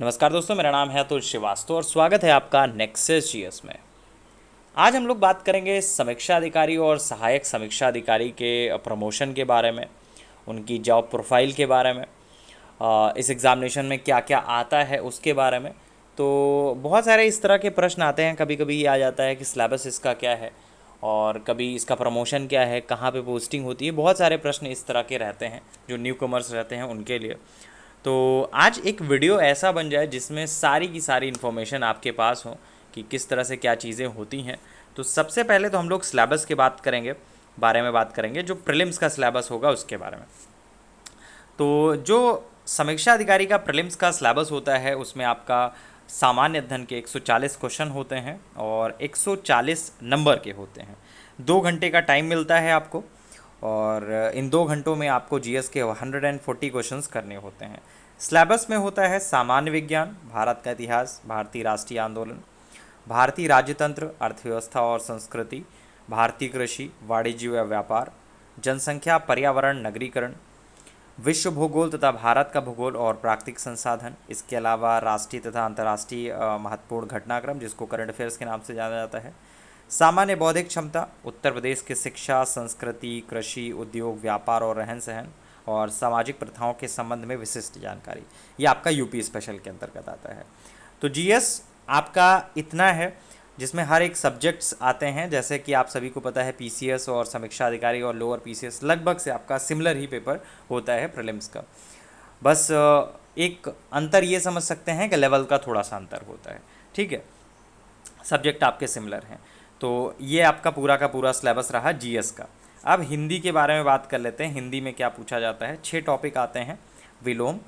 नमस्कार दोस्तों, मेरा नाम है अतुल श्रीवास्तव और स्वागत है आपका नेक्सस जीएस में। आज हम लोग बात करेंगे समीक्षा अधिकारी और सहायक समीक्षा अधिकारी के प्रमोशन के बारे में, उनकी जॉब प्रोफाइल के बारे में, इस एग्ज़ामिनेशन में क्या क्या आता है उसके बारे में। तो बहुत सारे इस तरह के प्रश्न आते हैं, कभी कभी ये आ जाता है कि सिलेबस इसका क्या है और कभी इसका प्रमोशन क्या है, कहाँ पे पोस्टिंग होती है। बहुत सारे प्रश्न इस तरह के रहते हैं जो न्यू कमर्स रहते हैं उनके लिए। तो आज एक वीडियो ऐसा बन जाए जिसमें सारी की सारी इन्फॉर्मेशन आपके पास हो कि किस तरह से क्या चीज़ें होती हैं। तो सबसे पहले तो हम लोग सिलेबस के बारे में बात करेंगे, जो प्रीलिम्स का सिलेबस होगा उसके बारे में। तो जो समीक्षा अधिकारी का प्रीलिम्स का सिलेबस होता है उसमें आपका सामान्य अध्ययन के 140 क्वेश्चन होते हैं और 140 नंबर के होते हैं। 2 घंटे का टाइम मिलता है आपको और इन 2 घंटों में आपको जीएस के 140 क्वेश्चंस करने होते हैं। सिलेबस में होता है सामान्य विज्ञान, भारत का इतिहास, भारतीय राष्ट्रीय आंदोलन, भारतीय राज्यतंत्र, अर्थव्यवस्था और संस्कृति, भारतीय कृषि, वाणिज्य व व्यापार, जनसंख्या, पर्यावरण, नगरीकरण, विश्व भूगोल तथा भारत का भूगोल और प्राकृतिक संसाधन। इसके अलावा राष्ट्रीय तथा अंतर्राष्ट्रीय महत्वपूर्ण घटनाक्रम, जिसको करंट अफेयर्स के नाम से जाना जाता है। सामान्य बौद्धिक क्षमता, उत्तर प्रदेश की शिक्षा, संस्कृति, कृषि, उद्योग, व्यापार और रहन सहन और सामाजिक प्रथाओं के संबंध में विशिष्ट जानकारी। ये आपका यूपी स्पेशल के अंतर्गत आता है। तो जीएस आपका इतना है जिसमें हर एक सब्जेक्ट्स आते हैं। जैसे कि आप सभी को पता है पीसीएस और समीक्षा अधिकारी और लोअर पीसीएस लगभग से आपका सिमिलर ही पेपर होता है प्रीलिम्स का। बस एक अंतर ये समझ सकते हैं कि लेवल का थोड़ा सा अंतर होता है, ठीक है। सब्जेक्ट आपके सिमिलर हैं। तो ये आपका पूरा का पूरा सिलेबस रहा जीएस का। अब हिंदी के बारे में बात कर लेते हैं। हिंदी में क्या पूछा जाता है। 6 टॉपिक आते हैं। विलोम,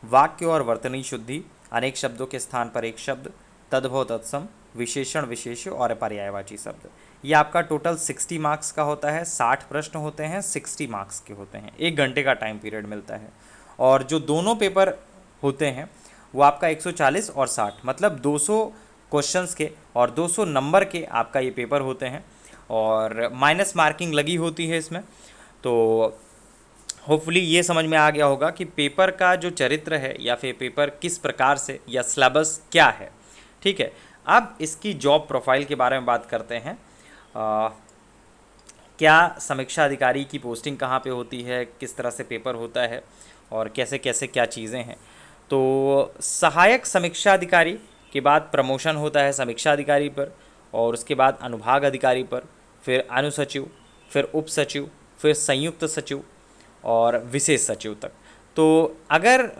वाक्य और वर्तनी शुद्धि, अनेक शब्दों के स्थान पर एक शब्द, तद्भव तत्सम, विशेषण विशेष्य और पर्यायवाची शब्द। ये आपका टोटल 60 मार्क्स का होता है। 60 प्रश्न होते हैं, 60 मार्क्स के होते हैं। 1 घंटे का टाइम पीरियड मिलता है। और जो दोनों पेपर होते हैं वो आपका 140 और 60 मतलब 200 क्वेश्चंस के और 200 नंबर के आपका ये पेपर होते हैं और माइनस मार्किंग लगी होती है इसमें। तो होपफुली ये समझ में आ गया होगा कि पेपर का जो चरित्र है या फिर पेपर किस प्रकार से या सिलेबस क्या है, ठीक है। अब इसकी जॉब प्रोफाइल के बारे में बात करते हैं। क्या समीक्षा अधिकारी की पोस्टिंग कहाँ पे होती है, किस तरह से पेपर होता है और कैसे कैसे क्या चीज़ें हैं। तो सहायक समीक्षा अधिकारी के बाद प्रमोशन होता है समीक्षा अधिकारी पर और उसके बाद अनुभाग अधिकारी पर, फिर अनुसचिव, फिर उप सचिव, फिर संयुक्त सचिव और विशेष सचिव तक। तो अगर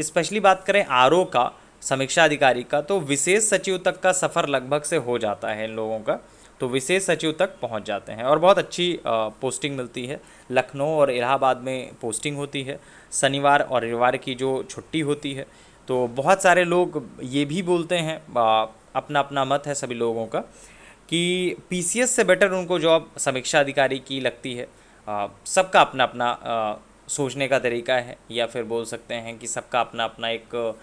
स्पेशली बात करें आरओ का, समीक्षा अधिकारी का, तो विशेष सचिव तक का सफ़र लगभग से हो जाता है इन लोगों का। तो विशेष सचिव तक पहुंच जाते हैं और बहुत अच्छी पोस्टिंग मिलती है। लखनऊ और इलाहाबाद में पोस्टिंग होती है। शनिवार और रविवार की जो छुट्टी होती है। तो बहुत सारे लोग ये भी बोलते हैं, अपना अपना मत है सभी लोगों का, कि पीसीएस से बेटर उनको जॉब समीक्षा अधिकारी की लगती है। सबका अपना अपना सोचने का तरीका है, या फिर बोल सकते हैं कि सबका अपना अपना एक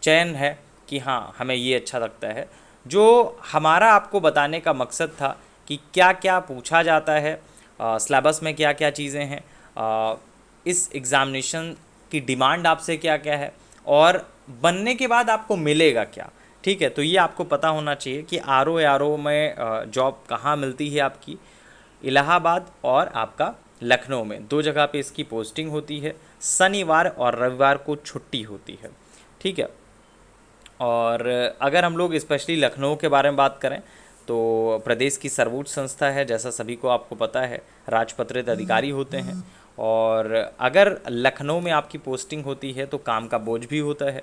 चयन है कि हाँ हमें ये अच्छा लगता है। जो हमारा आपको बताने का मकसद था कि क्या क्या पूछा जाता है, सिलेबस में क्या क्या चीज़ें हैं, इस एग्ज़ामिनेशन की डिमांड आपसे क्या क्या है और बनने के बाद आपको मिलेगा क्या, ठीक है। तो ये आपको पता होना चाहिए कि आरओ में जॉब कहाँ मिलती है आपकी। इलाहाबाद और आपका लखनऊ में 2 जगह पे इसकी पोस्टिंग होती है। शनिवार और रविवार को छुट्टी होती है, ठीक है। और अगर हम लोग स्पेशली लखनऊ के बारे में बात करें तो प्रदेश की सर्वोच्च संस्था है, जैसा सभी को आपको पता है, राजपत्रित अधिकारी होते हैं। और अगर लखनऊ में आपकी पोस्टिंग होती है तो काम का बोझ भी होता है।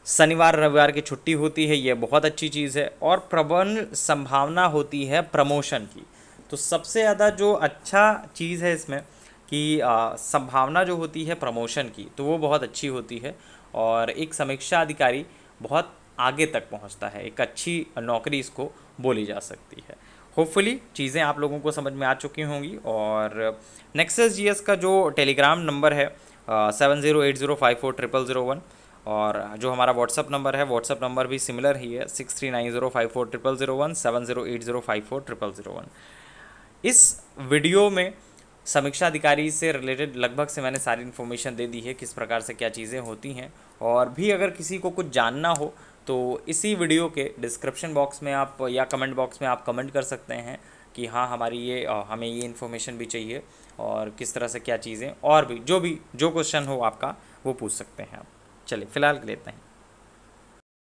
शनिवार रविवार की छुट्टी होती है, ये बहुत अच्छी चीज़ है। और प्रबल संभावना होती है प्रमोशन की। तो सबसे ज़्यादा जो अच्छा चीज़ है इसमें कि संभावना जो होती है प्रमोशन की, तो वो बहुत अच्छी होती है और एक समीक्षा अधिकारी बहुत आगे तक पहुंचता है। एक अच्छी नौकरी इसको बोली जा सकती है। होपफुली चीज़ें आप लोगों को समझ में आ चुकी होंगी। और नेक्सस जीएस का जो टेलीग्राम नंबर है 7080540001, और जो हमारा व्हाट्सअप नंबर है, व्हाट्सअप नंबर भी सिमिलर ही है 6390540001 7080540001। इस वीडियो में समीक्षा अधिकारी से रिलेटेड लगभग से मैंने सारी इन्फॉर्मेशन दे दी है, किस प्रकार से क्या चीज़ें होती हैं। और भी अगर किसी को कुछ जानना हो तो इसी वीडियो के डिस्क्रिप्शन बॉक्स में आप या कमेंट बॉक्स में आप कमेंट कर सकते हैं कि हाँ हमारी ये हमें ये इन्फॉर्मेशन भी चाहिए और किस तरह से क्या चीज़ें, और भी जो क्वेश्चन हो आपका वो पूछ सकते हैं आप। चलिए फ़िलहाल के लिए इतना ही।